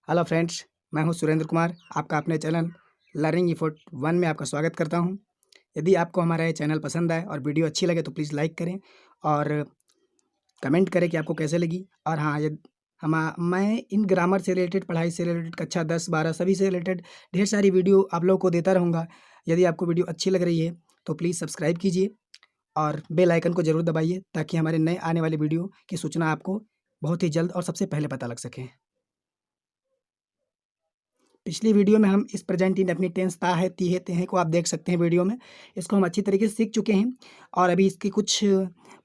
Hello friends, मैं हूं सुरेंद्र कुमार। आपका अपने चैनल लर्निंग इफोर्ट 1 में आपका स्वागत करता हूं। यदि आपको हमारा ये चैनल पसंद आए और वीडियो अच्छी लगे तो प्लीज़ लाइक करें और कमेंट करें कि आपको कैसे लगी। और हाँ, मैं इन ग्रामर से रिलेटेड, पढ़ाई से रिलेटेड, कक्षा 10, 12 सभी से रिलेटेड ढेर सारी वीडियो आप लोगों को देता रहूँगा। यदि आपको वीडियो अच्छी लग रही है तो प्लीज़ सब्सक्राइब कीजिए और बेल आइकन को ज़रूर दबाइए ताकि हमारे नए आने वाली वीडियो की सूचना आपको बहुत ही जल्द और सबसे पहले पता लग सके। पिछली वीडियो में हम इस प्रेजेंट इंडेफिनिट टेंस ता है, ती है, ते हैं को आप देख सकते हैं वीडियो में। इसको हम अच्छी तरीके से सीख चुके हैं और अभी इसके कुछ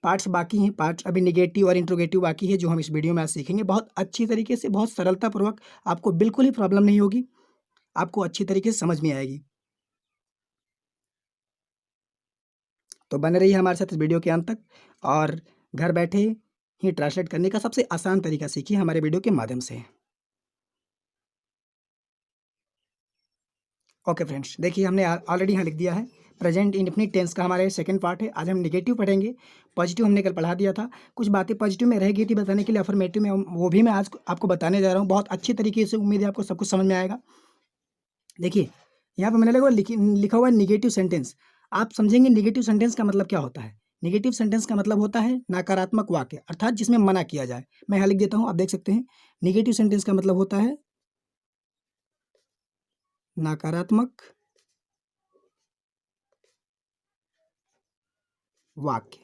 पार्ट्स बाकी हैं। पार्ट्स अभी नेगेटिव और इंट्रोगेटिव बाकी है जो हम इस वीडियो में आज सीखेंगे। बहुत अच्छी तरीके से, बहुत सरलतापूर्वक, आपको बिल्कुल ही प्रॉब्लम नहीं होगी, आपको अच्छी तरीके से समझ में आएगी। तो बने रहिए हमारे साथ इस वीडियो के अंत तक और घर बैठे ही ट्रांसलेट करने का सबसे आसान तरीका सीखिए हमारे वीडियो के माध्यम से। ओके फ्रेंड्स, देखिए हमने ऑलरेडी यहाँ लिख दिया है। प्रेजेंट इंडेफिनिट टेंस का हमारे सेकंड पार्ट है। आज हम नेगेटिव पढ़ेंगे। पॉजिटिव हमने कल पढ़ा दिया था। कुछ बातें पॉजिटिव में रह गई थी बताने के लिए, अफर्मेटिव में वो भी मैं आज आपको बताने जा रहा हूँ बहुत अच्छी तरीके से। उम्मीद है आपको सब कुछ समझ में आएगा। देखिए यहाँ पर मैंने लिखा हुआ है निगेटिव सेंटेंस। आप समझेंगे निगेटिव सेंटेंस का मतलब क्या होता है। नेगेटिव सेंटेंस का मतलब होता है नकारात्मक वाक्य, अर्थात जिसमें मना किया जाए। मैं यहाँ लिख देता हूँ, आप देख सकते हैं। निगेटिव सेंटेंस का मतलब होता है नकारात्मक वाक्य।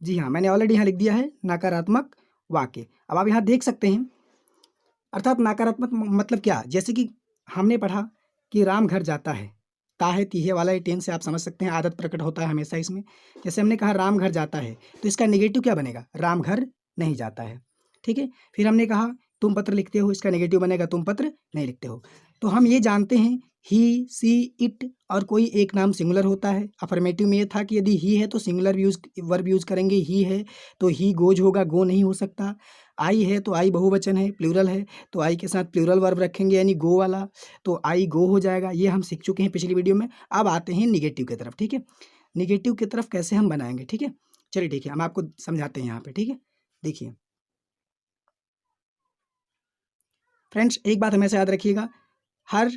जी हाँ, मैंने ऑलरेडी यहाँ लिख दिया है नकारात्मक वाक्य। अब आप यहाँ देख सकते हैं, अर्थात नकारात्मक मतलब क्या। जैसे कि हमने पढ़ा कि राम घर जाता है। ता है, ती है वाला ये टेंस से आप समझ सकते हैं, आदत प्रकट होता है हमेशा इसमें। जैसे हमने कहा राम घर जाता है, तो इसका नेगेटिव क्या बनेगा, राम घर नहीं जाता है। ठीक है। फिर हमने कहा तुम पत्र लिखते हो, इसका नेगेटिव बनेगा तुम पत्र नहीं लिखते हो। तो हम ये जानते हैं ही, सी, इट और कोई एक नाम सिंगुलर होता है। अफर्मेटिव में ये था कि यदि ही है तो सिंगुलर वर्ब यूज करेंगे। ही है तो ही गोज होगा, गो नहीं हो सकता। आई है तो आई बहुवचन है, प्लूरल है तो आई के साथ प्लूरल वर्ब रखेंगे यानी गो वाला, तो आई गो हो जाएगा। ये हम सीख चुके हैं पिछली वीडियो में। अब आते हैं निगेटिव की तरफ। ठीक है, निगेटिव की तरफ कैसे हम बनाएंगे। ठीक है, चलिए ठीक है, हम आपको समझाते हैं यहाँ पे। ठीक है, देखिए फ्रेंड्स, एक बात हमेशा याद रखिएगा, हर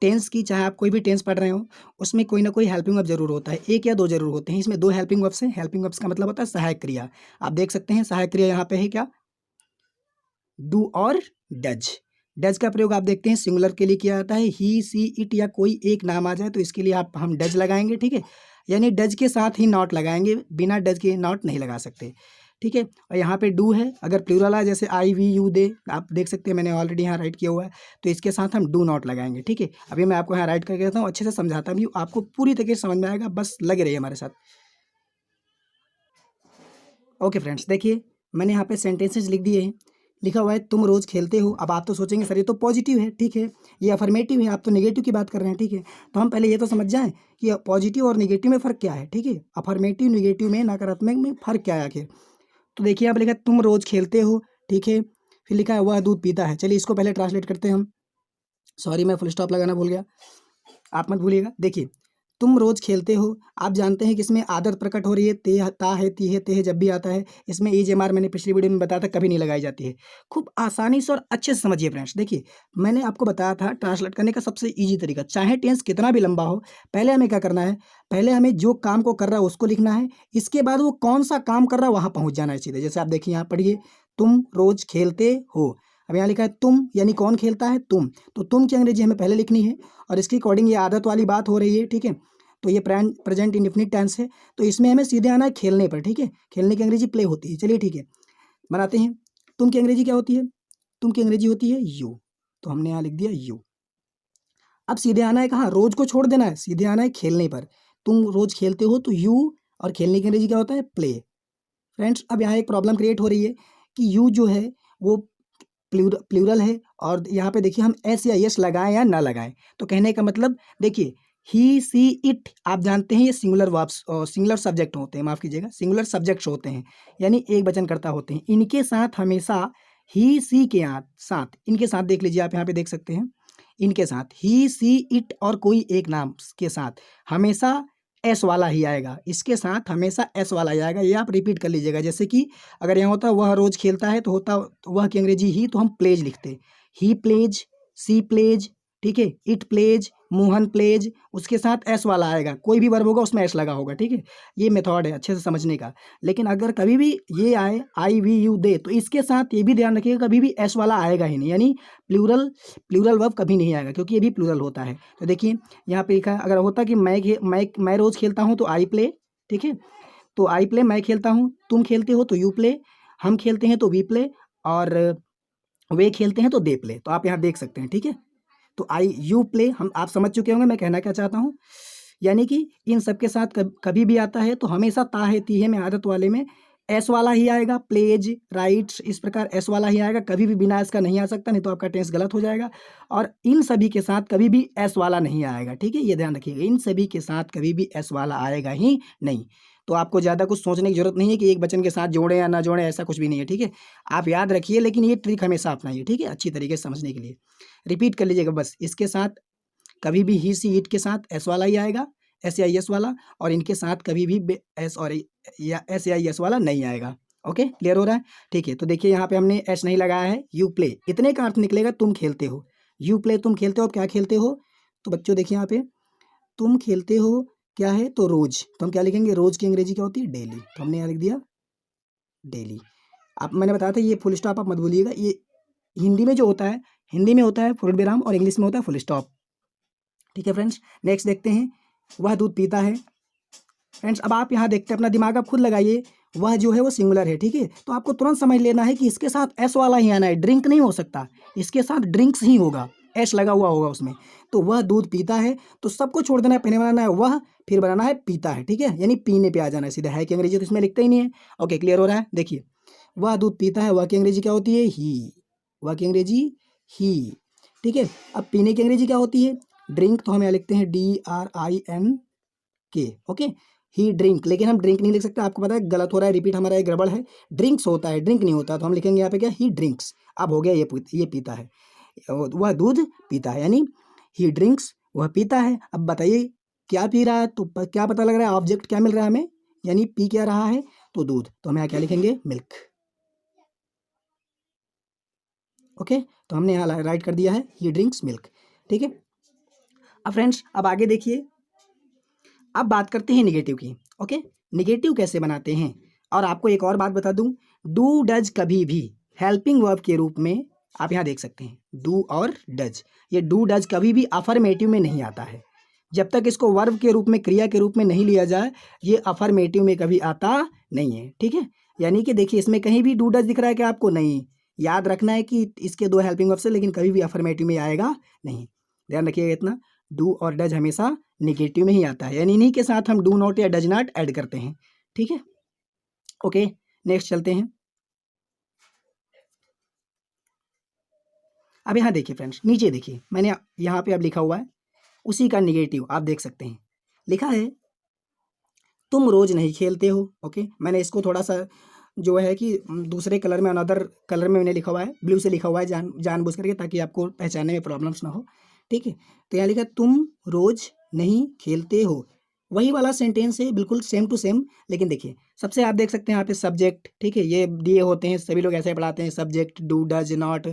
टेंस की, चाहे आप कोई भी टेंस पढ़ रहे हो, उसमें कोई ना कोई हेल्पिंग वर्ब जरूर होता है। एक या दो जरूर होते हैं। इसमें दो हेल्पिंग वर्ब्स हैं। हेल्पिंग वर्ब्स का मतलब होता है सहायक क्रिया। आप देख सकते हैं सहायक क्रिया यहाँ पे है क्या, डू और डज। डज का प्रयोग आप देखते हैं सिंगुलर के लिए किया जाता है। ही, सी, इट या कोई एक नाम आ जाए तो इसके लिए हम डज लगाएंगे। ठीक है, यानी डज के साथ ही नॉट लगाएंगे, बिना डज के नॉट नहीं लगा सकते। ठीक है, और यहाँ पे डू है, अगर प्लूरल है जैसे आई, वी, यू, दे, आप देख सकते हैं मैंने ऑलरेडी यहाँ राइट किया हुआ है, तो इसके साथ हम डू नॉट लगाएंगे। ठीक है, अभी मैं आपको यहाँ राइट करके देता हूँ, अच्छे से समझाता भी हूँ, आपको पूरी तरीके से समझ में आएगा, बस लगे रहिए हमारे साथ। ओके फ्रेंड्स, देखिए मैंने यहाँ पे सेंटेंसेस लिख दिए हैं। लिखा हुआ है तुम रोज़ खेलते हो। अब आप तो सोचेंगे सर ये तो पॉजिटिव है। ठीक है, ये अफर्मेटिव है, आप तो नेगेटिव की बात कर रहे हैं। ठीक है, तो हम पहले ये तो समझ जाएं कि पॉजिटिव और नेगेटिव में फ़र्क क्या है। ठीक है, अफर्मेटिव नेगेटिव में, नकारात्मक में फ़र्क क्या है आखिर। तो देखिए यहाँ पे लिखा है तुम रोज़ खेलते हो। ठीक है, फिर लिखा है वह दूध पीता है। चलिए इसको पहले ट्रांसलेट करते हैं हम। सॉरी, मैं फुल स्टॉप लगाना भूल गया, आप मत भूलिएगा। देखिए तुम रोज़ खेलते हो, आप जानते हैं कि इसमें आदत प्रकट हो रही है। ता है, ती है, ते है जब भी आता है इसमें इज एम आर मैंने पिछली वीडियो में बताया था कभी नहीं लगाई जाती है। खूब आसानी से और अच्छे से समझिए फ्रेंड्स। देखिए मैंने आपको बताया था ट्रांसलेट करने का सबसे ईजी तरीका, चाहे टेंस कितना भी लंबा हो, पहले हमें क्या करना है, पहले हमें जो काम को कर रहा है उसको लिखना है। इसके बाद वो कौन सा काम कर रहा है वहाँ पहुँच जाना है सीधे। जैसे आप देखिए यहाँ पढ़िए, तुम रोज़ खेलते हो। अब यहाँ लिखा है तुम, यानी कौन खेलता है, तुम। तो तुम की अंग्रेजी हमें पहले लिखनी है और इसके अकॉर्डिंग ये आदत वाली बात हो रही है। ठीक है, तो ये प्रेजेंट इंडेफिनिट टेंस है, तो इसमें हमें सीधे आना है खेलने पर। ठीक है, खेलने की अंग्रेजी प्ले होती है। चलिए ठीक है, बनाते हैं। तुम की अंग्रेजी क्या होती है, तुम की अंग्रेजी होती है यू, तो हमने यहाँ लिख दिया यू। अब सीधे आना है कहाँ, रोज को छोड़ देना है, सीधे आना है खेलने पर। तुम रोज खेलते हो तो यू, और खेलने की अंग्रेजी क्या होता है, प्ले। फ्रेंड्स अब यहाँ एक प्रॉब्लम क्रिएट हो रही है कि यू जो है वो प्लूरल है, और यहाँ पे देखिए हम एस या यस लगाएं या ना लगाएं। तो कहने का मतलब देखिए ही, सी, इट, आप जानते हैं ये सिंगुलर वर्ब्स और सिंगुलर सब्जेक्ट होते हैं, माफ़ कीजिएगा, सिंगुलर सब्जेक्ट्स होते हैं, यानी एक वचनकर्ता होते हैं। इनके साथ हमेशा ही, सी के साथ, इनके साथ देख लीजिए आप यहाँ पे देख सकते हैं, इनके साथ, ही सी इट और कोई एक नाम के साथ हमेशा एस वाला ही आएगा, इसके साथ हमेशा एस वाला ही आएगा। ये आप रिपीट कर लीजिएगा। जैसे कि अगर यहाँ होता वह रोज खेलता है तो होता वह की अंग्रेजी ही, तो हम प्लेज लिखते, ही प्लेज, सी प्लेज, ठीक है, इट प्लेज, मोहन प्लेज, उसके साथ एस वाला आएगा, कोई भी वर्ब होगा उसमें एस लगा होगा, ठीक है। ये मेथड है अच्छे से समझने का। लेकिन अगर कभी भी ये आए आई वी यू दे, तो इसके साथ ये भी ध्यान रखिएगा कभी भी एस वाला आएगा ही नहीं, यानी प्लूरल वर्ब कभी नहीं आएगा, क्योंकि ये भी प्लूरल होता है। तो देखिए यहाँ पे लिखा है, अगर होता कि मैं रोज खेलता हूँ तो आई प्ले, ठीक है, तो आई प्ले मैं खेलता हूँ, तुम खेलते हो तो यू प्ले, हम खेलते हैं तो वी प्ले, और वे खेलते हैं तो दे प्ले। तो आप यहाँ देख सकते हैं, ठीक है। तो आई यू प्ले हम आप समझ चुके होंगे मैं कहना क्या चाहता हूँ। यानी कि इन सब के साथ कभी भी आता है तो हमेशा ता है ती है में आदत वाले में एस वाला ही आएगा, प्लेज, राइट्स, इस प्रकार एस वाला ही आएगा, कभी भी बिना एस का नहीं आ सकता, नहीं तो आपका टेंस गलत हो जाएगा। और इन सभी के साथ कभी भी एस वाला नहीं आएगा, ठीक है, ये ध्यान रखिएगा, इन सभी के साथ कभी भी एस वाला आएगा ही नहीं। तो आपको ज़्यादा कुछ सोचने की जरूरत नहीं है कि एक वचन के साथ जोड़ें या ना जोड़ें, ऐसा कुछ भी नहीं है, ठीक है। आप याद रखिए, लेकिन ये ट्रिक हमेशा अपनाइए, ठीक है, अच्छी तरीके से समझने के लिए रिपीट कर लीजिएगा बस। इसके साथ कभी भी ही सी इट के साथ एस वाला ही आएगा, एस या एस वाला, और इनके साथ कभी भी एस और या एस या एस वाला नहीं आएगा। ओके, क्लियर हो रहा है, ठीक है। तो देखिए यहाँ पे हमने एस नहीं लगाया है, यू प्ले, इतने का अर्थ निकलेगा तुम खेलते हो, यू प्ले तुम खेलते हो, क्या खेलते हो, तो बच्चों देखिए यहाँ पे तुम खेलते हो क्या है, तो रोज, तो हम क्या लिखेंगे, रोज की अंग्रेजी क्या होती है, डेली, तो हमने यहाँ लिख दिया डेली। आप मैंने बताया था ये फुल स्टॉप आप मत भूलिएगा, ये हिंदी में जो होता है, हिंदी में होता है पूर्ण विराम और इंग्लिश में होता है फुल स्टॉप, ठीक है फ्रेंड्स। नेक्स्ट देखते हैं, वह दूध पीता है। फ्रेंड्स अब आप यहाँ देखते हैं, अपना दिमाग आप खुद लगाइए, वह जो है वो सिंगुलर है, ठीक है, तो आपको तुरंत समझ लेना है कि इसके साथ एस वाला ही आना है, ड्रिंक नहीं हो सकता, इसके साथ ड्रिंक्स ही होगा, एस लगा हुआ होगा उसमें। तो वह दूध पीता है, तो सबको छोड़ देना है, पहले बनाना है वह, फिर बनाना है पीता है, ठीक है, यानी पीने पे आ जाना है सीधा, है कि अंग्रेजी तो इसमें लिखते ही नहीं है। ओके, क्लियर हो रहा है। देखिए वह दूध पीता है, वह की अंग्रेजी क्या होती है, ही, वह की अंग्रेजी ही, ठीक है। अब पीने की अंग्रेजी क्या होती है, ड्रिंक, तो हम यहाँ लिखते हैं DRINK, ओके, ही ड्रिंक, लेकिन हम ड्रिंक नहीं लिख सकते, आपको पता है गलत हो रहा है, रिपीट हमारा एक गड़बड़ है, ड्रिंक्स होता है, ड्रिंक नहीं होता, तो हम लिखेंगे यहाँ पे क्या, ही ड्रिंक्स। अब हो गया ये पीता है, वह दूध पीता है, यानी ही ड्रिंक्स, वह पीता है। अब बताइए क्या पी रहा है, तो क्या पता लग रहा है, ऑब्जेक्ट क्या मिल रहा है हमें, यानी पी क्या रहा है, तो दूध, तो हम यहाँ क्या लिखेंगे, मिल्क। ओके, तो हमने यहाँ राइट कर दिया है, ही ड्रिंक्स मिल्क, ठीक है। अब फ्रेंड्स अब आगे देखिए, अब बात करते हैं निगेटिव की। ओके, निगेटिव कैसे बनाते हैं, और आपको एक और बात बता दूं, डू डज कभी भी हेल्पिंग वर्ब के रूप में आप यहाँ देख सकते हैं, डू और डज, ये डू डज कभी भी अफर्मेटिव में नहीं आता है, जब तक इसको वर्ब के रूप में, क्रिया के रूप में नहीं लिया जाए, ये अफर्मेटिव में कभी आता नहीं है, ठीक है। यानी कि देखिए इसमें कहीं भी डू डज दिख रहा है कि आपको, नहीं, याद रखना है कि इसके दो हेल्पिंग वर्ब से, लेकिन कभी भी अफर्मेटिव में आएगा नहीं, ध्यान रखिएगा इतना। डू और डज हमेशा निगेटिव में ही आता है, यानी इन्हीं के साथ हम डू नॉट या डज नॉट ऐड करते हैं, ठीक है। ओके, नेक्स्ट चलते हैं। अब यहाँ देखिए फ्रेंड्स, नीचे देखिए, मैंने यहाँ पे अब लिखा हुआ है उसी का निगेटिव, आप देख सकते हैं, लिखा है तुम रोज नहीं खेलते हो। ओके, मैंने इसको थोड़ा सा जो है कि दूसरे कलर में, अनदर कलर में मैंने लिखा हुआ है, ब्लू से लिखा हुआ है जानबूझ करके, ताकि आपको पहचानने में प्रॉब्लम्स ना हो, ठीक है। तो यहाँ लिखा तुम रोज नहीं खेलते हो, वही वाला सेंटेंस है, बिल्कुल सेम टू सेम, लेकिन देखिए सबसे आप देख सकते हैं यहाँ पे सब्जेक्ट, ठीक है, ये दिए होते हैं, सभी लोग ऐसे पढ़ाते हैं, सब्जेक्ट डू डज नॉट,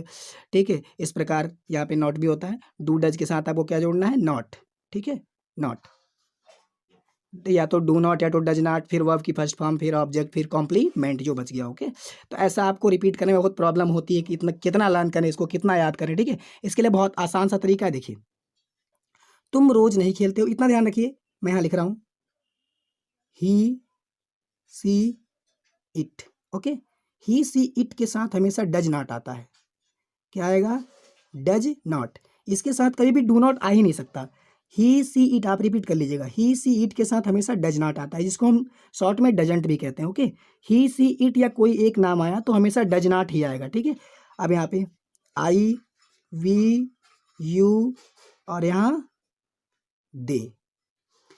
ठीक है, इस प्रकार यहाँ पे नॉट भी होता है, डू डज के साथ आपको क्या जोड़ना है, नॉट, ठीक है, नॉट, या तो डू नॉट या तो डज नॉट, फिर वर्ब की फर्स्ट फॉर्म, फिर ऑब्जेक्ट, फिर कॉम्प्लीमेंट जो बच गया। ओके, तो ऐसा आपको रिपीट करने में बहुत प्रॉब्लम होती है कि इतना कितना लर्न करें, इसको कितना याद करें, ठीक है। इसके लिए बहुत आसान सा तरीका है, देखिए तुम रोज नहीं खेलते हो, इतना ध्यान रखिए, मैं यहाँ लिख रहा हूँ he she it. Okay, he she it के साथ हमेशा डज नॉट आता है, क्या आएगा, डज नॉट, इसके साथ कभी भी डू नॉट आ ही नहीं सकता। ही सी इट आप रिपीट कर लीजिएगा, ही सी इट के साथ हमेशा डज नॉट आता है, जिसको हम शॉर्ट में डजंट भी कहते हैं। ओके, ही सी इट या कोई एक नाम आया तो हमेशा डज नॉट ही आएगा, ठीक है। अब यहाँ पे आई वी यू और यहाँ दे,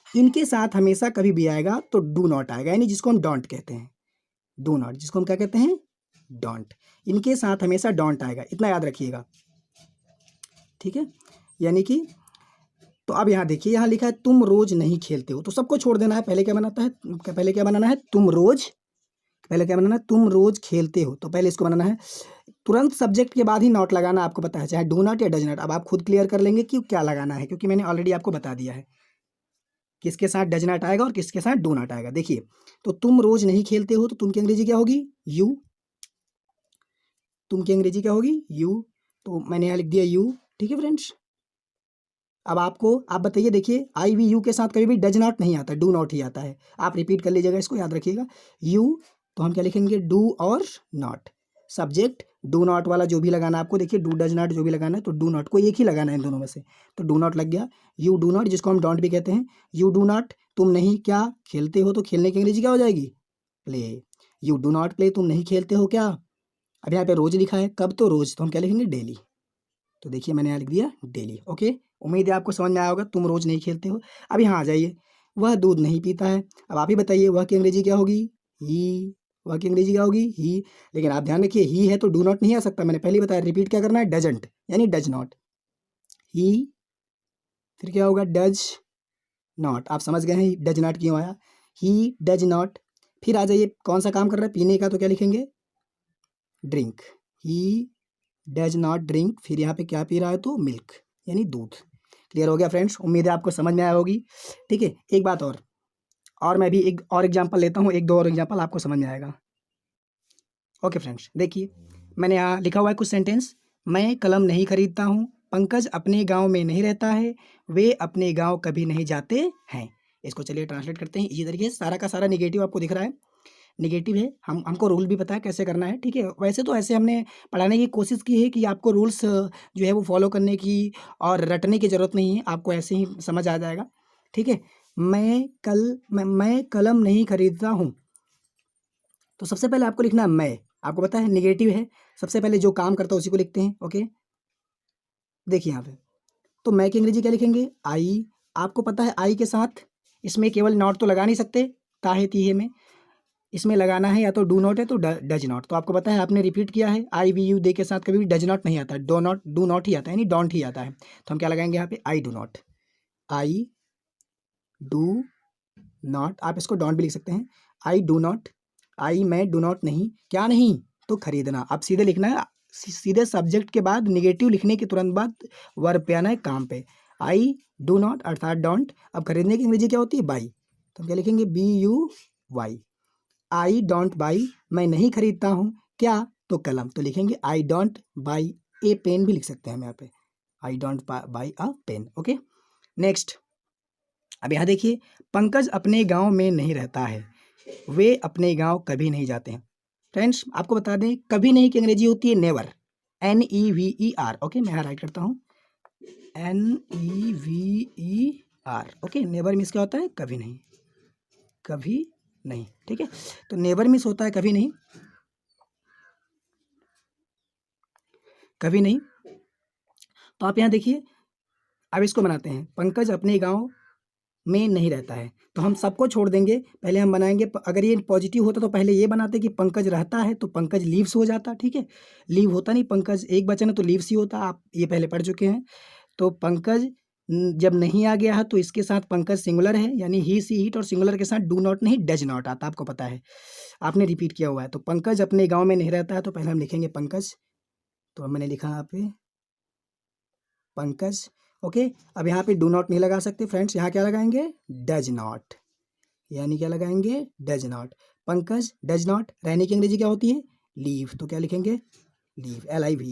इनके साथ हमेशा कभी भी आएगा तो डू नॉट आएगा, यानी जिसको हम डोंट कहते हैं, डू नॉट, जिसको हम क्या कहते हैं, डोंट, इनके साथ हमेशा डोंट आएगा, इतना याद रखिएगा, ठीक है। यानी कि तो अब यहाँ देखिए, यहाँ लिखा है तुम रोज नहीं खेलते हो, तो सबको छोड़ देना है। पहले क्या बनाता है, पहले क्या बनाना है, तुम रोज, पहले क्या बनाना है, तुम रोज खेलते हो, तो पहले इसको बनाना है। तुरंत सब्जेक्ट के बाद ही नॉट लगाना आपको पता है, चाहे डू नॉट या डज नॉट। अब आप खुद क्लियर कर लेंगे कि क्या लगाना है, क्योंकि मैंने ऑलरेडी आपको बता दिया है किसके साथ डज नॉट आएगा और किसके साथ डू नॉट आएगा। देखिए, तो तुम रोज नहीं खेलते हो, तो तुम की अंग्रेजी क्या होगी, यू। तुम की अंग्रेजी क्या होगी, यू। तो मैंने यहाँ लिख दिया यू, ठीक है फ्रेंड्स। अब आपको, आप बताइए, देखिए आई वी यू के साथ कभी भी डज नॉट नहीं आता, डू नॉट ही आता है। आप रिपीट कर लीजिएगा, इसको याद रखिएगा। यू, तो हम क्या लिखेंगे, डू और नॉट। सब्जेक्ट डू नॉट वाला जो भी लगाना है आपको, देखिए डू डज नॉट जो भी लगाना है, तो डू नॉट को एक ही लगाना है इन दोनों में से, तो डू नॉट लग गया। यू डू नॉट, जिसको हम डोंट भी कहते हैं, यू डू नॉट, तुम नहीं क्या खेलते हो, तो खेलने की अंग्रेजी क्या हो जाएगी, play. You do not play, तुम नहीं खेलते हो क्या। अब यहाँ पे रोज लिखा है, कब, तो रोज, तो हम क्या लिखेंगे, डेली। तो देखिए मैंने यहाँ लिख दिया डेली, ओके। उम्मीद है आपको समझ में आया होगा, तुम रोज नहीं खेलते हो। अब यहाँ आ जाइए, वह दूध नहीं पीता है। अब आप ही बताइए, वह की अंग्रेजी क्या होगी, ही। वह की अंग्रेजी क्या होगी, ही। लेकिन आप ध्यान रखिए, ही है तो डू नॉट नहीं आ सकता, मैंने पहले ही बताया। रिपीट क्या करना है, डजंट यानी डज नॉट, ही। फिर क्या होगा, डज नॉट। आप समझ गए हैं डज नॉट क्यों आया, ही डज नॉट। फिर आ जाइए, कौन सा काम कर रहा है, पीने का, तो क्या लिखेंगे, drink. He does not drink. फिर यहाँ पे क्या पी रहा है, तो मिल्क यानी दूध। क्लियर हो गया फ्रेंड्स, उम्मीद है आपको समझ में आया होगी। ठीक है, एक बात और मैं भी एक और एग्जांपल लेता हूँ, एक दो और एग्जांपल, आपको समझ में आएगा। ओके फ्रेंड्स, देखिए मैंने यहाँ लिखा हुआ है कुछ सेंटेंस। मैं कलम नहीं खरीदता हूँ, पंकज अपने गांव में नहीं रहता है, वे अपने गांव कभी नहीं जाते हैं। इसको चलिए ट्रांसलेट करते हैं इसी तरीके से। सारा का सारा निगेटिव आपको दिख रहा है, निगेटिव है। हमको रूल भी पता है कैसे करना है, ठीक है। वैसे तो ऐसे हमने पढ़ाने की कोशिश की है कि आपको रूल्स जो है वो फॉलो करने की और रटने की ज़रूरत नहीं है, आपको ऐसे ही समझ आ जाएगा, ठीक है। मैं कलम नहीं खरीदता हूँ, तो सबसे पहले आपको लिखना है मैं। आपको पता है निगेटिव है, सबसे पहले जो काम करता है उसी को लिखते हैं, ओके। देखिए यहाँ पे, तो मैं की अंग्रेजी क्या लिखेंगे, आई। आपको पता है आई के साथ इसमें केवल नॉट तो लगा नहीं सकते, ताहे तीहे में इसमें लगाना है या तो डू नॉट है तो डज नॉट। तो आपको पता है, आपने रिपीट किया है, आई वी यू दे के साथ कभी भी डज नॉट नहीं आता, डू नॉट ही आता है, यानी डोंट ही आता है। तो हम क्या लगाएंगे यहाँ पे, I do not, I do not. आप इसको डोंट भी लिख सकते हैं, आई डू नॉट। आई मैं डू नॉट नहीं, क्या नहीं, तो खरीदना। आप सीधे लिखना है, सीधे सब्जेक्ट के बाद निगेटिव लिखने के तुरंत बाद वर्ब पे आना है, काम पे। आई डू नॉट अर्थात डोंट। अब खरीदने की अंग्रेजी क्या होती है, बाई। तो हम क्या लिखेंगे, B U Y. I don't buy, मैं नहीं खरीदता हूँ क्या, तो कलम, तो लिखेंगे I don't buy a pen भी लिख सकते हैं हम यहाँ पे, I don't buy a pen, okay. Next, अब यहाँ देखिए, पंकज अपने गांव में नहीं रहता है, वे अपने गांव कभी नहीं जाते हैं। फ्रेंड्स आपको बता दें, कभी नहीं की अंग्रेजी होती है नेवर, NEVER, ओके। मैं यहाँ राइट करता हूँ, NEVER, ओके। नेवर मीन्स क्या होता है, कभी नहीं, कभी नहीं, ठीक है। तो नेवर मिस होता है कभी नहीं, कभी नहीं। तो आप यहाँ देखिए, अब इसको बनाते हैं, पंकज अपने गांव में नहीं रहता है, तो हम सबको छोड़ देंगे। पहले हम बनाएंगे, अगर ये पॉजिटिव होता तो पहले ये बनाते कि पंकज रहता है, तो पंकज लीव्स हो जाता, ठीक है। लीव होता नहीं, पंकज एक वचन है तो लीव्स ही होता, आप ये पहले पढ़ चुके हैं। तो पंकज जब नहीं आ गया है तो इसके साथ पंकज सिंगुलर है, यानी ही सी इट, और सिंगुलर के साथ डू नॉट नहीं डज नॉट आता, आपको पता है, आपने रिपीट किया हुआ है। तो पंकज अपने गाँव में नहीं रहता है, तो पहले हम लिखेंगे पंकज, तो मैंने लिखा यहाँ पे पंकज, ओके। अब यहाँ पे डू नॉट नहीं लगा सकते फ्रेंड्स, यहाँ क्या लगाएंगे, डज नॉट, यानी क्या लगाएंगे, does not. Pankaj does not, रहने की अंग्रेजी क्या होती है, लीव, तो क्या लिखेंगे, leave, LIV।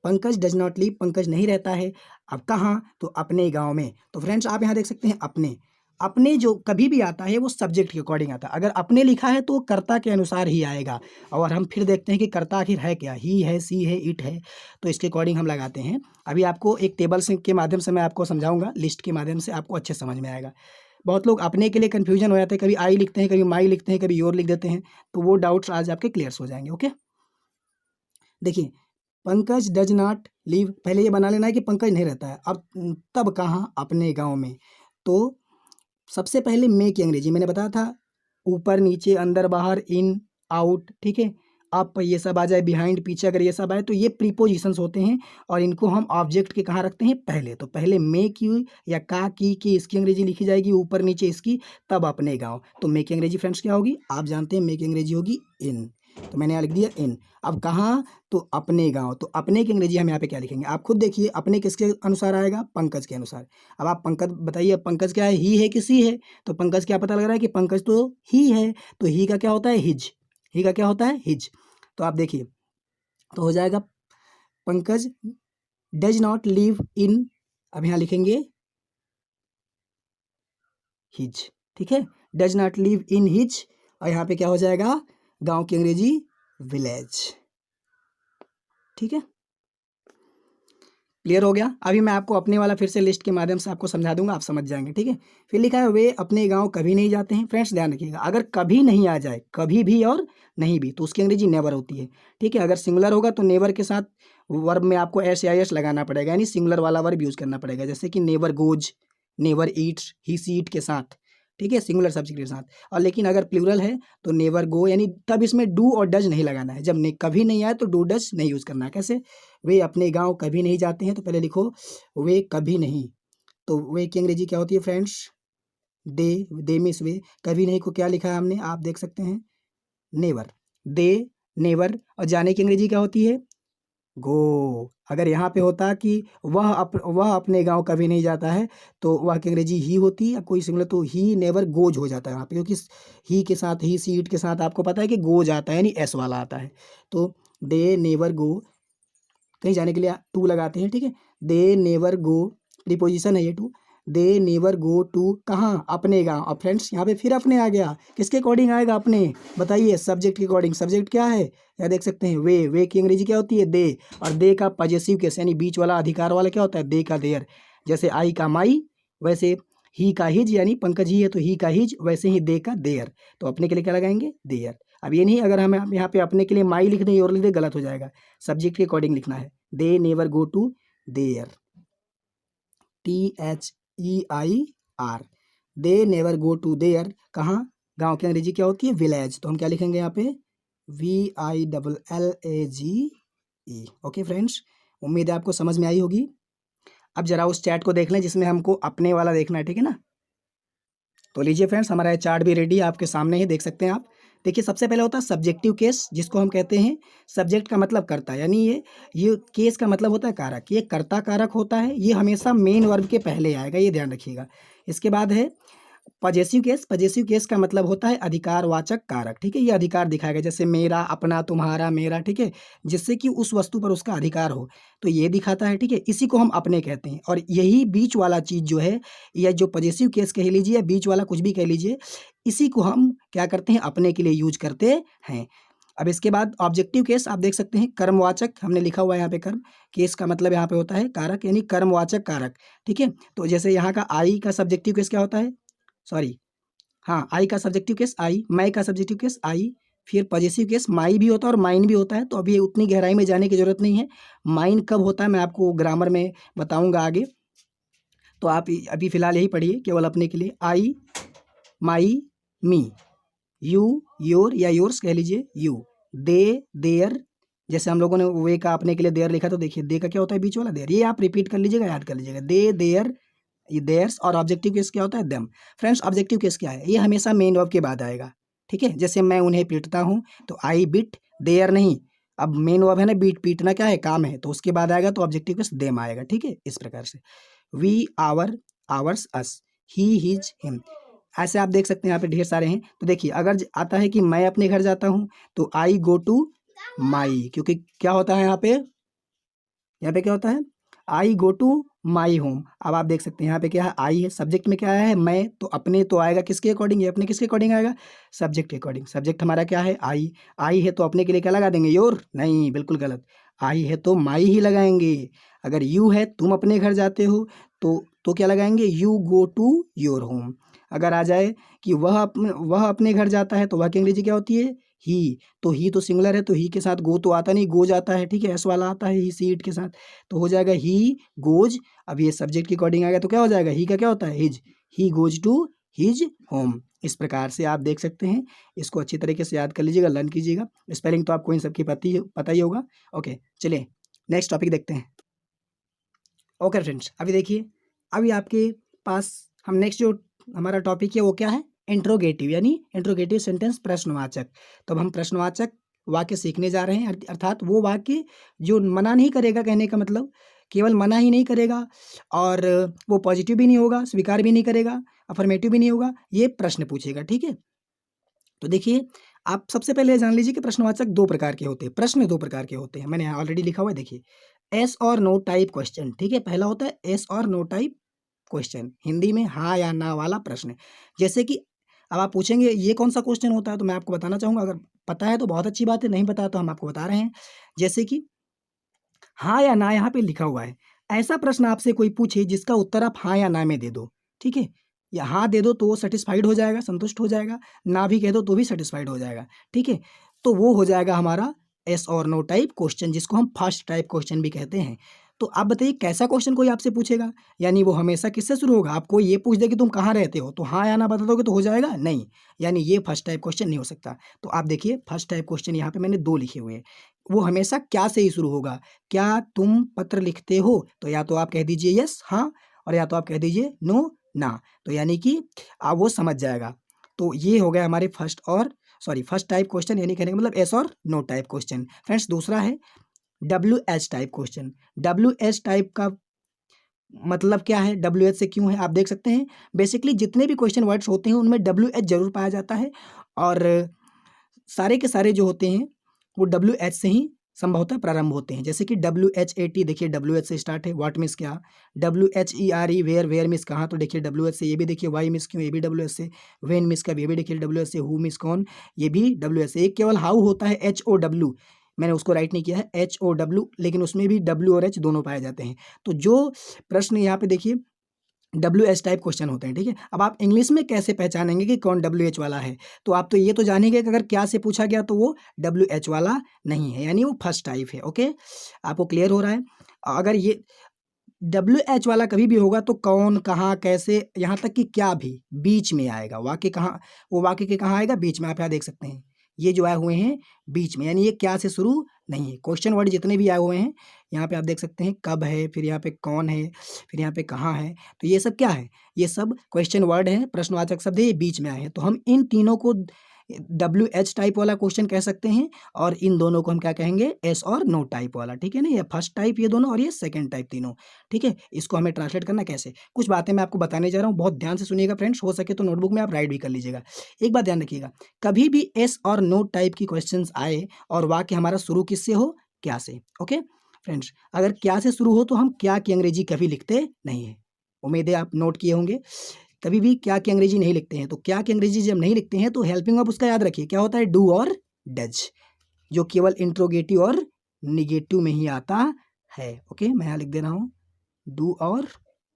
Pankaj does not leave, Pankaj नहीं रहता है, अब कहाँ, तो अपने गांव में। तो फ्रेंड्स आप यहाँ देख सकते हैं, अपने, अपने जो कभी भी आता है वो सब्जेक्ट के अकॉर्डिंग आता है। अगर अपने लिखा है तो कर्ता के अनुसार ही आएगा, और हम फिर देखते हैं कि कर्ता आखिर है क्या, ही है, सी है, इट है, तो इसके अकॉर्डिंग हम लगाते हैं। अभी आपको एक टेबल से के माध्यम से मैं आपको समझाऊंगा, लिस्ट के माध्यम से आपको अच्छे समझ में आएगा। बहुत लोग अपने के लिए कन्फ्यूजन हो जाते हैं, कभी आई लिखते हैं, कभी माई लिखते हैं, कभी योर लिख देते हैं, तो वो डाउट्स आज आपके क्लियर्स हो जाएंगे, ओके। देखिए, पंकज डज नॉट लीव, पहले ये बना लेना है कि पंकज नहीं रहता है। अब तब कहाँ, अपने गांव में। तो सबसे पहले मे की अंग्रेजी मैंने बताया था, ऊपर नीचे अंदर बाहर इन आउट, ठीक है। अप ये सब आ जाए, बिहाइंड पीछे अगर ये सब आए तो ये प्रीपोजिशंस होते हैं और इनको हम ऑब्जेक्ट के कहाँ रखते हैं पहले। तो पहले मे की या का की इसकी अंग्रेजी लिखी जाएगी ऊपर नीचे इसकी, तब अपने गाँव। तो मे की अंग्रेजी फ्रेंड्स क्या होगी, आप जानते हैं मे की अंग्रेजी होगी इन, तो मैंने यहाँ लिख दिया इन। अब कहाँ, तो अपने गाँव। तो अपने की अंग्रेजी हम यहाँ पे क्या लिखेंगे, आप खुद देखिए, अपने किसके अनुसार आएगा, पंकज के अनुसार। अब आप पंकज बताइए, पंकज क्या है, ही है कि सी है, तो पंकज क्या पता लग रहा है कि पंकज तो ही है, तो ही का क्या होता है, हिज, ही का क्या होता है, हिज। तो आप देखिए, तो हो जाएगा Pankaj does not live in, अब यहाँ लिखेंगे हिज, ठीक है, does not live in his, और यहाँ पे क्या हो जाएगा, गांव की अंग्रेजी विलेज, ठीक है, क्लियर हो गया। अभी मैं आपको अपने वाला फिर से लिस्ट के माध्यम से आपको समझा दूंगा, आप समझ जाएंगे, ठीक है। फिर लिखा है वे अपने गांव कभी नहीं जाते हैं। फ्रेंड्स ध्यान रखिएगा, अगर कभी नहीं आ जाए, कभी भी और नहीं भी, तो उसकी अंग्रेजी नेवर होती है, ठीक है। अगर सिंगुलर होगा तो नेवर के साथ वर्ब में आपको एस या एस लगाना पड़ेगा, यानी सिंगुलर वाला वर्ब यूज करना पड़ेगा, जैसे कि नेवर गोज, नेवर ईट्स, ही सी ईट के साथ, ठीक है, सिंगुलर सब्जेक्ट के साथ। और लेकिन अगर प्लूरल है तो नेवर गो, यानी तब इसमें डू और डज नहीं लगाना है, जब कभी नहीं आए तो डू डज नहीं यूज करना है। कैसे, वे अपने गांव कभी नहीं जाते हैं, तो पहले लिखो वे कभी नहीं, तो वे की अंग्रेजी क्या होती है फ्रेंड्स, दे मिस वे, कभी नहीं को क्या लिखा है हमने, आप देख सकते हैं नेवर, दे नेवर, और जाने की अंग्रेजी क्या होती है, गो। अगर यहाँ पे होता कि वह अपने गांव कभी नहीं जाता है, तो वह की अंग्रेजी ही होती, या कोई सिंगुलर तो ही नेवर गोज हो जाता है यहाँ पे, क्योंकि ही के साथ, ही सीट के साथ आपको पता है कि गोज आता है, यानी एस वाला आता है। तो दे नेवर गो, कहीं जाने के लिए टू लगाते हैं, ठीक है, दे नेवर गो, प्रीपोजिशन है ये to, they never go to कहाँ, अपने गाँव। और फ्रेंड्स यहाँ पे फिर अपने आ गया, किसके अकॉर्डिंग आएगा अपने, बताइए, सब्जेक्ट के अकॉर्डिंग। सब्जेक्ट क्या है, या देख सकते हैं वे की अंग्रेजी क्या होती है, दे, और दे का पॉजेसिव केस यानी बीच वाला अधिकार वाला क्या होता है, दे का देयर। जैसे आई का माई, वैसे ही का हिज, यानी पंकज ही है तो ही का हिज, वैसे ही दे का देयर। तो अपने के लिए क्या लगाएंगे, देयर। अब ये नहीं, अगर हम यहाँ पे अपने के लिए माई लिख दें और लिख दें, गलत हो जाएगा, सब्जेक्ट के अकॉर्डिंग लिखना है। दे नेवर गो टू देयर, THEIR, they never go there देयर, कहाँ, गांव की अंग्रेजी क्या होती है, विलेज। तो हम क्या लिखेंगे यहाँ पे, VILLAGE। ओके फ्रेंड्स, उम्मीद है आपको समझ में आई होगी। अब जरा उस चैट को देख लें जिसमें हमको अपने वाला देखना है, ठीक है ना। तो लीजिए फ्रेंड्स, हमारा ये चार्ट भी रेडी है, आपके सामने ही देख सकते हैं आप। देखिए, सबसे पहले होता है सब्जेक्टिव केस, जिसको हम कहते हैं सब्जेक्ट का मतलब कर्ता, यानी ये केस का मतलब होता है कारक, ये कर्ता कारक होता है, ये हमेशा मेन वर्ब के पहले आएगा, ये ध्यान रखिएगा। इसके बाद है पजेसिव केस, पजेसिव केस का मतलब होता है अधिकारवाचक कारक, ठीक है, ये अधिकार दिखाएगा, जैसे मेरा, अपना, तुम्हारा, मेरा, ठीक है, जिससे कि उस वस्तु पर उसका अधिकार हो, तो ये दिखाता है, ठीक है, इसी को हम अपने कहते हैं। और यही बीच वाला चीज जो है, या जो पजेसिव केस कह लीजिए या बीच वाला कुछ भी कह लीजिए, इसी को हम क्या करते हैं, अपने के लिए यूज करते हैं। अब इसके बाद ऑब्जेक्टिव केस, आप देख सकते हैं कर्मवाचक, हमने लिखा हुआ है यहाँ पे कर्म, केस का मतलब यहाँ पे होता है कारक, यानी कर्मवाचक कारक, ठीक है। तो जैसे यहाँ का आई का सब्जेक्टिव केस क्या होता है, सॉरी, हाँ, आई का सब्जेक्टिव केस आई, मैं का सब्जेक्टिव केस आई, फिर पॉजेसिव केस माई भी होता है और माइन भी होता है। तो अभी उतनी गहराई में जाने की जरूरत नहीं है, माइन कब होता है मैं आपको ग्रामर में बताऊंगा आगे, तो आप अभी फिलहाल यही पढ़िए केवल अपने के लिए। आई, माई, मी, यू, योर या योर्स कह लीजिए, यू, दे, देयर, जैसे हम लोगों ने वे का अपने के लिए देयर लिखा, तो देखिए दे का क्या होता है, बीच वाला देयर, ये आप रिपीट कर लीजिएगा, याद कर लीजिएगा, दे, देयर, ये देयर्स। और ऑब्जेक्टिव केस क्या होता है, देम। फ्रेंड्स ऑब्जेक्टिव केस क्या है, ये हमेशा मेन वर्ब के बाद आएगा, ठीक है, जैसे मैं उन्हें पीटता हूँ, तो आई बिट देयर नहीं, अब मेन वर्ब है ना, बीट, पीटना क्या है, काम है, तो उसके बाद आएगा तो ऑब्जेक्टिव केस देम आएगा, ठीक है, इस प्रकार से। We, our, ours, us, he, his, him, ऐसे आप देख सकते हैं यहाँ पे ढेर सारे हैं। तो देखिए, अगर आता है कि मैं अपने घर जाता हूँ, तो आई गो टू माई, क्योंकि क्या होता है यहाँ पे क्या होता है, आई गो टू माई होम। अब आप देख सकते हैं यहाँ पे क्या है, आई है, सब्जेक्ट में क्या आया है, मैं, तो अपने तो आएगा किसके अकॉर्डिंग, ये अपने किसके अकॉर्डिंग आएगा, सब्जेक्ट के अकॉर्डिंग। सब्जेक्ट हमारा क्या है, आई, आई है तो अपने के लिए क्या लगा देंगे, योर, नहीं, बिल्कुल गलत, आई है तो माई ही लगाएंगे। अगर यू है, तुम अपने घर जाते हो, तो क्या लगाएंगे, you go to your home. अगर आ जाए कि वह अपने घर जाता है, तो वह की अंग्रेजी क्या होती है, ही, तो ही तो सिंगुलर है, तो ही के साथ गो तो आता नहीं, गो जाता है, ठीक है, एस वाला आता है ही सीट के साथ, तो हो जाएगा ही गोज। अब ये सब्जेक्ट के अकॉर्डिंग आ गया तो क्या हो जाएगा, ही का क्या होता है, his, he goes to his home. इस प्रकार से आप देख सकते हैं, इसको अच्छी तरीके से याद कर लीजिएगा, लर्न कीजिएगा। स्पेलिंग तो आपको इन सबकी पता ही होगा। ओके, चलिए नेक्स्ट टॉपिक देखते हैं। ओके फ्रेंड्स, अभी देखिए, अभी आपके पास हम नेक्स्ट जो हमारा टॉपिक है वो क्या है, इंट्रोगेटिव, यानी इंट्रोगेटिव सेंटेंस, प्रश्नवाचक। तो अब हम प्रश्नवाचक वाक्य सीखने जा रहे हैं, अर्थात वो वाक्य जो मना नहीं करेगा, कहने का मतलब केवल मना ही नहीं करेगा और वो पॉजिटिव भी नहीं होगा, स्वीकार भी नहीं करेगा, अफर्मेटिव भी नहीं होगा, ये प्रश्न पूछेगा, ठीक है। तो देखिए, आप सबसे पहले ये जान लीजिए कि प्रश्नवाचक दो प्रकार के होते हैं, प्रश्न दो प्रकार के होते हैं। मैंने यहाँ ऑलरेडी लिखा हुआ है, देखिए, एस और नो टाइप क्वेश्चन, ठीक है। पहला होता है एस और नो टाइप क्वेश्चन, हिंदी में हाँ या ना वाला प्रश्न। जैसे कि अब आप पूछेंगे ये कौन सा क्वेश्चन होता है, तो मैं आपको बताना चाहूँगा। अगर पता है तो बहुत अच्छी बात है, नहीं पता तो हम आपको बता रहे हैं। जैसे कि हाँ या ना यहाँ पे लिखा हुआ है, ऐसा प्रश्न आपसे कोई पूछे जिसका उत्तर आप हाँ या ना में दे दो, ठीक है। या हाँ दे दो तो वो सेटिस्फाइड हो जाएगा, संतुष्ट हो जाएगा, ना भी कह दो तो भी सेटिस्फाइड हो जाएगा, ठीक है। तो वो हो जाएगा हमारा एस और नो टाइप क्वेश्चन, जिसको हम फर्स्ट टाइप क्वेश्चन भी कहते हैं। तो आप बताइए, कैसा क्वेश्चन कोई आपसे पूछेगा, यानी वो हमेशा किससे शुरू होगा, आपको ये पूछ दे कि तुम कहाँ रहते हो, तो हाँ या ना बता दोगे तो हो जाएगा, नहीं, यानी ये फर्स्ट टाइप क्वेश्चन नहीं हो सकता। तो आप देखिए, फर्स्ट टाइप क्वेश्चन यहाँ पे मैंने दो लिखे हुए हैं, वो हमेशा क्या से ही शुरू होगा। क्या तुम पत्र लिखते हो, तो या तो आप कह दीजिए यस, हाँ, और या तो आप कह दीजिए नो, ना। तो यानी कि आप वो समझ जाएगा। तो ये हो गया हमारे फर्स्ट टाइप क्वेश्चन, यानी कहने का मतलब एस और नो टाइप क्वेश्चन। फ्रेंड्स, दूसरा है W H type question. W H type का मतलब क्या है, डब्ल्यू एच से क्यों है, आप देख सकते हैं। बेसिकली जितने भी क्वेश्चन वर्ड्स होते हैं उनमें डब्ल्यू एच जरूर पाया जाता है, और सारे के सारे जो होते हैं वो डब्ल्यू एच से ही संभवतः प्रारंभ होते हैं। जैसे कि WHAT, देखिए डब्ल्यू एच से स्टार्ट है, व्हाट मीन्स क्या। WHERE, वेयर मीन्स कहाँ, तो देखिए डब्ल्यू एच से। ये भी देखिए वाई मीन्स क्यों, ये भी डब्ल्यू एच से। वेन मीन्स कब, ये भी देखिए डब्ल्यू एच से। हु मीन्स कौन, ये भी डब्ल्यू एच से। एक केवल हाउ होता है, HOW, मैंने उसको राइट नहीं किया है, HOW, लेकिन उसमें भी W और H दोनों पाए जाते हैं। तो जो प्रश्न यहाँ पे देखिए डब्ल्यू एच टाइप क्वेश्चन होते हैं, ठीक है। अब आप इंग्लिश में कैसे पहचानेंगे कि कौन डब्ल्यू एच वाला है, तो आप तो ये तो जानेंगे कि अगर क्या से पूछा गया तो वो डब्ल्यू एच वाला नहीं है, यानी वो फर्स्ट टाइप है। ओके, आपको क्लियर हो रहा है। अगर ये डब्ल्यू एच वाला कभी भी होगा तो कौन, कहाँ, कैसे, यहाँ तक कि क्या भी बीच में आएगा। वाक्य कहाँ, वो वाक्य के कहाँ आएगा, बीच में। आप यहाँ देख सकते हैं ये जो आए हुए हैं बीच में, यानी ये क्या से शुरू नहीं है। क्वेश्चन वर्ड जितने भी आए हुए हैं यहाँ पे आप देख सकते हैं, कब है, फिर यहाँ पे कौन है, फिर यहाँ पे कहाँ है, तो ये सब क्या है, ये सब क्वेश्चन वर्ड है, प्रश्नवाचक शब्द है, ये बीच में आए हैं। तो हम इन तीनों को डब्ल्यू एच टाइप वाला क्वेश्चन कह सकते हैं, और इन दोनों को हम क्या कहेंगे, एस और नो टाइप वाला, ठीक है ना। ये फर्स्ट टाइप ये दोनों, और ये सेकंड टाइप तीनों, ठीक है। इसको हमें ट्रांसलेट करना कैसे, कुछ बातें मैं आपको बताने जा रहा हूँ, बहुत ध्यान से सुनिएगा फ्रेंड्स, हो सके तो नोटबुक में आप राइट भी कर लीजिएगा। एक बात ध्यान रखिएगा, कभी भी एस और नो टाइप की क्वेश्चंस आए और वाक्य हमारा शुरू किससे हो, क्या से। ओके फ्रेंड्स, अगर क्या से शुरू हो तो हम क्या की अंग्रेजी कभी लिखते नहीं है, उम्मीद है आप नोट किए होंगे। कभी भी क्या की अंग्रेजी नहीं लिखते हैं, तो क्या की अंग्रेजी जब नहीं लिखते हैं तो हेल्पिंग वर्ब उसका याद रखिए क्या होता है, डू और डज, जो केवल इंट्रोगेटिव और निगेटिव में ही आता है। ओके, मैं यहाँ लिख दे रहा हूँ, डू और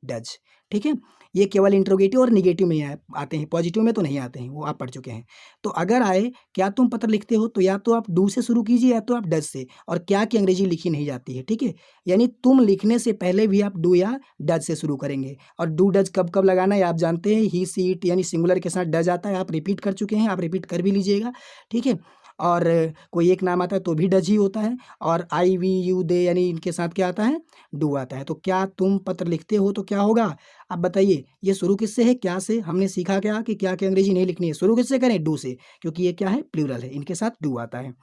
डज, ठीक है। ये केवल इंट्रोगेटिव और निगेटिव में ही आते हैं, पॉजिटिव में तो नहीं आते हैं, वो आप पढ़ चुके हैं। तो अगर आए क्या तुम पत्र लिखते हो, तो या तो आप डू से शुरू कीजिए या तो आप डज से, और क्या की अंग्रेजी लिखी नहीं जाती है, ठीक है। यानी तुम लिखने से पहले भी आप डू या डज से शुरू करेंगे, और डू डज कब कब लगाना है आप जानते हैं, ही सी इट, यानी सिंगुलर के साथ डज आता है, आप रिपीट कर चुके हैं, आप रिपीट कर भी लीजिएगा, ठीक है। और कोई एक नाम आता है तो भी डज ही होता है, और आई वी यू दे, यानी इनके साथ क्या आता है, डू आता है। तो क्या तुम पत्र लिखते हो तो क्या होगा, अब बताइए, ये शुरू किससे है, क्या से। हमने सीखा क्या कि क्या की अंग्रेजी नहीं लिखनी है, शुरू किससे करें, डू से, क्योंकि ये क्या है, प्लूरल है, इनके साथ डू आता है।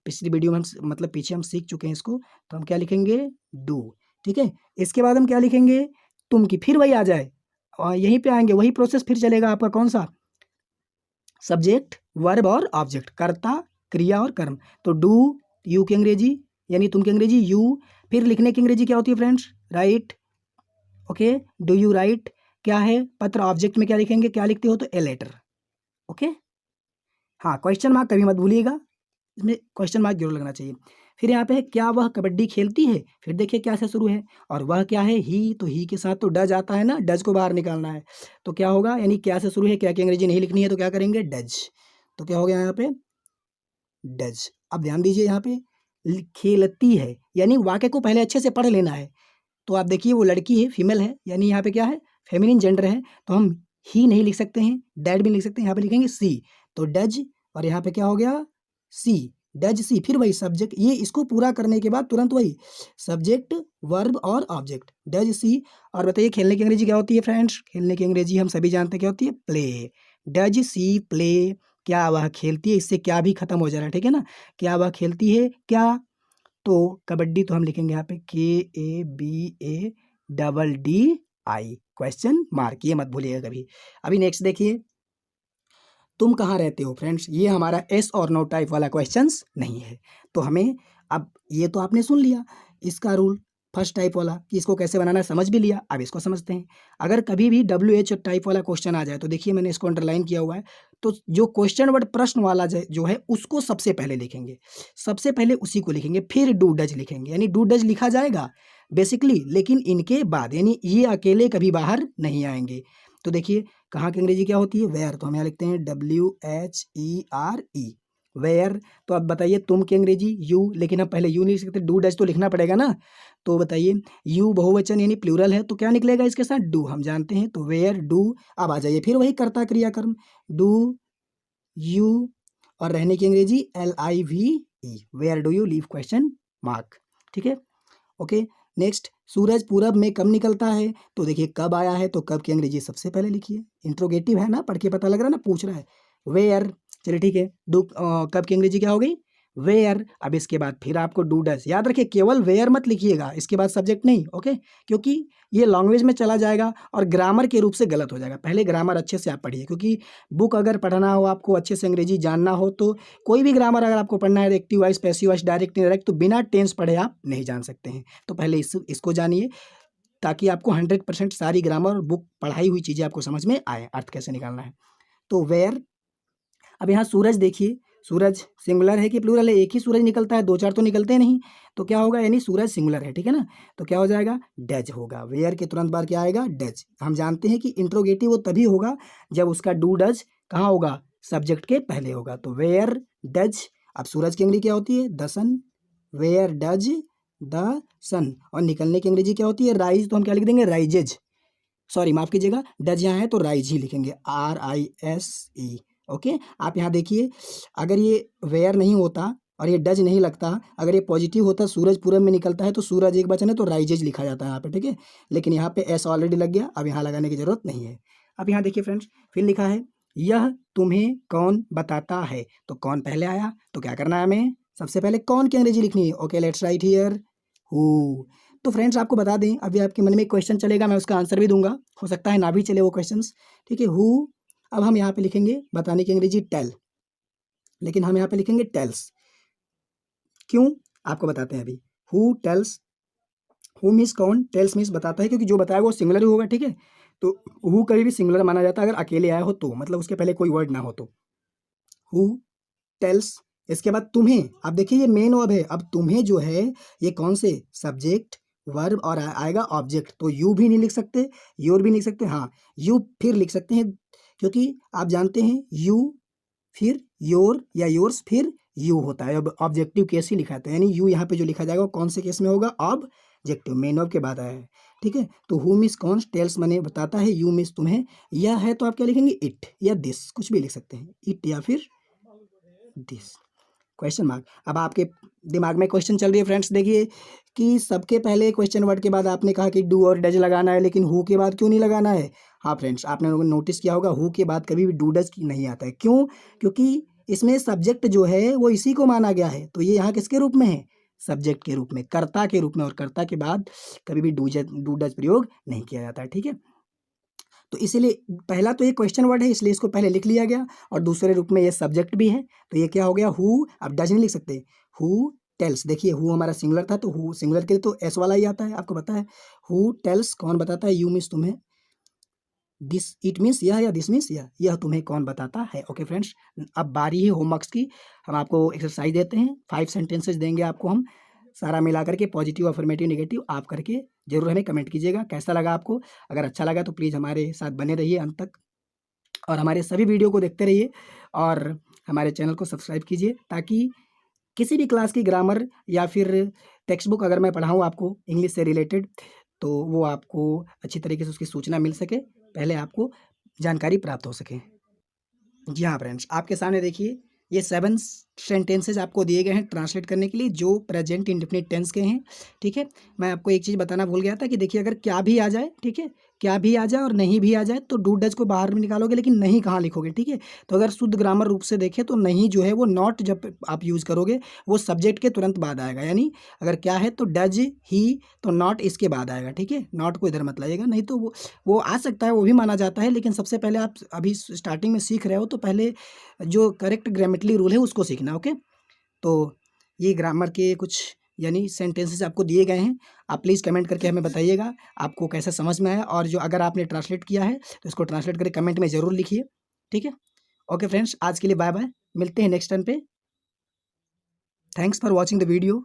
पिछली वीडियो में हम मतलब पीछे हम सीख चुके हैं इसको, तो हम क्या लिखेंगे, डू, ठीक है। इसके बाद हम क्या लिखेंगे, तुम की, फिर वही आ जाए, और यहीं पे आएंगे, वही प्रोसेस फिर चलेगा आपका, कौन सा, सब्जेक्ट, वर्ब और ऑब्जेक्ट, कर्ता, क्रिया और कर्म। तो डू, यू की अंग्रेजी, यानी तुम की अंग्रेजी यू, फिर लिखने की अंग्रेजी क्या होती है friends, right. Okay, do you right, क्या है, पत्र, ऑब्जेक्ट में क्या लिखेंगे, क्या लिखते हो, तो ए लेटर। ओके, हाँ, क्वेश्चन मार्क कभी मत भूलिएगा, इसमें क्वेश्चन मार्क जरूर लगना चाहिए। फिर यहाँ पे है, क्या वह कबड्डी खेलती है, फिर देखिए क्या से शुरू है, और वह क्या है, ही, तो ही के साथ तो डज आता है ना, डज को बाहर निकालना है, तो क्या होगा, यानी क्या से शुरू है, क्या की अंग्रेजी नहीं लिखनी है तो क्या करेंगे, डज। तो क्या हो गया यहाँ पे, डज। अब ध्यान दीजिए यहाँ पे, खेलती है, यानी वाक्य को पहले अच्छे से पढ़ लेना है। तो आप देखिए वो लड़की है, फीमेल है, यानी यहाँ पे क्या है, फेमिनिन जेंडर है, तो हम ही नहीं लिख सकते हैं, डैड भी नहीं लिख सकते हैं, यहाँ पे लिखेंगे सी, तो डज, और यहाँ पे क्या हो गया सी, डज सी। फिर वही सब्जेक्ट, ये इसको पूरा करने के बाद तुरंत वही सब्जेक्ट वर्ब और ऑब्जेक्ट, डज सी। और बताइए खेलने की अंग्रेजी क्या होती है फ्रेंड्स? खेलने की अंग्रेजी हम सभी जानते हैं क्या होती है, प्ले। डज सी प्ले, क्या वह खेलती है, इससे क्या भी खत्म हो जा रहा है, ठीक है ना, क्या वह खेलती है क्या, तो कबड्डी तो हम लिखेंगे यहाँ पे KABADDI क्वेश्चन मार्क, ये मत भूलिएगा कभी। अभी नेक्स्ट देखिए, तुम कहाँ रहते हो फ्रेंड्स, ये हमारा एस और नो टाइप वाला क्वेश्चंस नहीं है, तो हमें अब ये तो आपने सुन लिया इसका रूल फर्स्ट टाइप वाला कि इसको कैसे बनाना है, समझ भी लिया। अब इसको समझते हैं। अगर कभी भी WH टाइप वाला क्वेश्चन आ जाए तो देखिए मैंने इसको अंडरलाइन किया हुआ है, तो जो क्वेश्चन वर्ड प्रश्न वाला जो है उसको सबसे पहले लिखेंगे, सबसे पहले उसी को लिखेंगे, फिर डू डज लिखेंगे, यानी डू डज लिखा जाएगा बेसिकली, लेकिन इनके बाद, यानी ये अकेले कभी बाहर नहीं आएंगे। तो देखिए कहाँ की अंग्रेजी क्या होती है, वेयर, तो हम यहाँ लिखते हैं WHERE, वेयर। तो अब बताइए तुम की अंग्रेजी यू, लेकिन अब पहले यू नहीं लिख सकते, डू डज तो लिखना पड़ेगा ना, तो बताइए यू बहुवचन यानी प्लूरल है, तो क्या निकलेगा इसके साथ, डू, हम जानते हैं, तो वेयर डू। अब आ जाइए फिर वही कर्ता क्रियाकर्म, डू यू, और रहने की अंग्रेजी LIVE, where do you live question mark, ठीक है, ओके। नेक्स्ट, सूरज पूरब में कब निकलता है, तो देखिए कब आया है, तो कब की अंग्रेजी सबसे पहले लिखिए, इंट्रोगेटिव है ना, पढ़ के पता लग रहा है ना, पूछ रहा है, वेयर, चलिए ठीक है, कब की अंग्रेजी क्या हो गई, वेयर। अब इसके बाद फिर आपको डू डज, याद रखिए केवल वेयर मत लिखिएगा, इसके बाद सब्जेक्ट नहीं, ओके, क्योंकि ये लैंग्वेज में चला जाएगा और ग्रामर के रूप से गलत हो जाएगा। पहले ग्रामर अच्छे से आप पढ़िए, क्योंकि बुक अगर पढ़ना हो आपको, अच्छे से अंग्रेजी जानना हो, तो कोई भी ग्रामर अगर आपको पढ़ना है, active voice, passive voice, direct indirect, तो बिना टेंस पढ़े आप नहीं जान सकते हैं। तो पहले इसको जानिए, ताकि आपको 100% सारी ग्रामर और बुक पढ़ाई हुई चीज़ें आपको समझ में आए, अर्थ कैसे निकालना है। तो वेयर, अब यहाँ सूरज देखिए, सूरज सिंगुलर है कि प्लूरल है, एक ही सूरज निकलता है, दो चार तो निकलते नहीं, तो क्या होगा, यानी सूरज सिंगुलर है, ठीक है ना, तो क्या हो जाएगा, डज होगा, वेयर के तुरंत बाद क्या आएगा, डज। हम जानते हैं कि इंट्रोगेटिव वो तभी होगा जब उसका डू डज कहाँ होगा, सब्जेक्ट के पहले होगा, तो वेयर डज। अब सूरज की अंग्रेजी क्या होती है, the sun, where does the sun, और निकलने की अंग्रेजी क्या होती है, राइज, तो हम क्या लिख देंगे, राइजेज, सॉरी माफ़ कीजिएगा, डज यहाँ है तो राइज ही लिखेंगे, RISE, ओके। आप यहाँ देखिए, अगर ये वेयर नहीं होता और ये डज नहीं लगता, अगर ये पॉजिटिव होता, सूरज पूरब में निकलता है, तो सूरज एक वचन है तो राइजेज लिखा जाता है यहाँ पे, ठीक है, लेकिन यहाँ पे एस ऑलरेडी लग गया, अब यहाँ लगाने की जरूरत नहीं है। अब यहाँ देखिए फ्रेंड्स, फिर लिखा है, यह तुम्हें कौन बताता है, तो कौन पहले आया, तो क्या करना है हमें, सबसे पहले कौन की अंग्रेजी लिखनी है, okay, let's write here who. तो फ्रेंड्स आपको बता दें, अभी आपके मन में एक क्वेश्चन चलेगा, मैं उसका आंसर भी दूंगा, हो सकता है ना भी चले वो क्वेश्चंस, ठीक है, हु। अब हम यहाँ पे लिखेंगे बताने की अंग्रेजी टेल, लेकिन हम यहाँ पे लिखेंगे टेल्स, क्यों आपको बताते हैं अभी। हु टेल्स, हु मीन्स कौन, टेल्स मीन्स बताता है, क्योंकि जो बताया वो सिंगुलर ही होगा, ठीक है, तो हु कभी भी सिंगुलर माना जाता है अगर अकेले आया हो तो, मतलब उसके पहले कोई वर्ड ना हो तो, हु टेल्स। इसके बाद तुम्हें, अब देखिए ये मेन वर्ब है, अब तुम्हें जो है ये कौन से, सब्जेक्ट वर्ब और आएगा ऑब्जेक्ट, तो यू भी नहीं लिख सकते, योर भी नहीं लिख सकते, हाँ यू फिर लिख सकते हैं, क्योंकि आप जानते हैं यू फिर योर या योर्स फिर यू होता है, अब ऑब्जेक्टिव केस ही लिखा था, यानी यू यहाँ पे जो लिखा जाएगा वो कौन से केस में होगा, ऑब्जेक्टिव, मेन वर्ब के बाद आया है, ठीक है। तो हु मिस कौन, टेल्स माने बताता है, यू मिस तुम्हें, यह है तो आप क्या लिखेंगे, इट या दिस, कुछ भी लिख सकते हैं, इट या फिर दिस, क्वेश्चन मार्क। अब आपके दिमाग में क्वेश्चन चल रही है फ्रेंड्स, देखिए कि सबके पहले क्वेश्चन वर्ड के बाद आपने कहा कि डू और डज लगाना है, लेकिन हु के बाद क्यों नहीं लगाना है। हाँ फ्रेंड्स, आपने नोटिस किया होगा हु के बाद कभी भी डू डज नहीं आता है, क्यों, क्योंकि इसमें सब्जेक्ट जो है वो इसी को माना गया है, तो ये यहाँ किसके रूप में है, सब्जेक्ट के रूप में, कर्ता के रूप में, और कर्ता के बाद कभी भी डू डज प्रयोग नहीं किया जाता है, ठीक है। तो इसीलिए पहला तो ये क्वेश्चन वर्ड है, इसलिए इसको पहले लिख लिया गया, और दूसरे रूप में ये सब्जेक्ट भी है, तो ये क्या हो गया, हु। अब डज नहीं लिख सकते, हु टेल्स, देखिए हु हमारा सिंगुलर था, तो हु सिंगुलर के लिए तो एस वाला ही आता है, आपको पता है, हु टेल्स कौन बताता है, यू मीन्स तुम्हें, दिस इट मीन्स यह, या दिस मीन्स यह तुम्हें कौन बताता है, ओके फ्रेंड्स। अब बारी है होमवर्क्स की, हम आपको एक्सरसाइज देते हैं, 5 सेंटेंसेज देंगे आपको हम, सारा मिला करके पॉजिटिव अफर्मेटिव नेगेटिव, आप करके जरूर हमें कमेंट कीजिएगा कैसा लगा आपको। अगर अच्छा लगा तो प्लीज़ हमारे साथ बने रहिए अंत तक, और हमारे सभी वीडियो को देखते रहिए, और हमारे चैनल को सब्सक्राइब कीजिए, ताकि किसी भी क्लास की ग्रामर या फिर टेक्स्ट बुक अगर मैं पढ़ाऊँ आपको इंग्लिश से रिलेटेड, तो वो आपको अच्छी तरीके से उसकी सूचना मिल सके। पहले आपको जानकारी प्राप्त हो सके। जी हाँ फ्रेंड्स, आपके सामने देखिए ये 7 सेंटेंसेस आपको दिए गए हैं ट्रांसलेट करने के लिए, जो प्रेजेंट इंडेफिनिट टेंस के हैं, ठीक है। मैं आपको एक चीज़ बताना भूल गया था कि देखिए अगर क्या भी आ जाए, ठीक है, क्या भी आ जाए और नहीं भी आ जाए तो डू डज को बाहर में निकालोगे, लेकिन नहीं कहाँ लिखोगे, ठीक है। तो अगर शुद्ध ग्रामर रूप से देखें तो नहीं जो है वो नॉट जब आप यूज़ करोगे वो सब्जेक्ट के तुरंत बाद आएगा, यानी अगर क्या है तो डज ही, तो नॉट इसके बाद आएगा, ठीक है। नॉट को इधर मत लाइएगा, नहीं तो वो आ सकता है, वो भी माना जाता है, लेकिन सबसे पहले आप अभी स्टार्टिंग में सीख रहे हो तो पहले जो करेक्ट ग्रामेटिकली रूल है उसको सीखना, ओके। तो ये ग्रामर के कुछ यानी सेंटेंसेस आपको दिए गए हैं। आप प्लीज़ कमेंट करके हमें बताइएगा आपको कैसा समझ में आया, और जो अगर आपने ट्रांसलेट किया है तो इसको ट्रांसलेट करके कमेंट में ज़रूर लिखिए, ठीक है। ओके फ्रेंड्स, आज के लिए बाय बाय, मिलते हैं नेक्स्ट टाइम पे। Thanks for watching the video.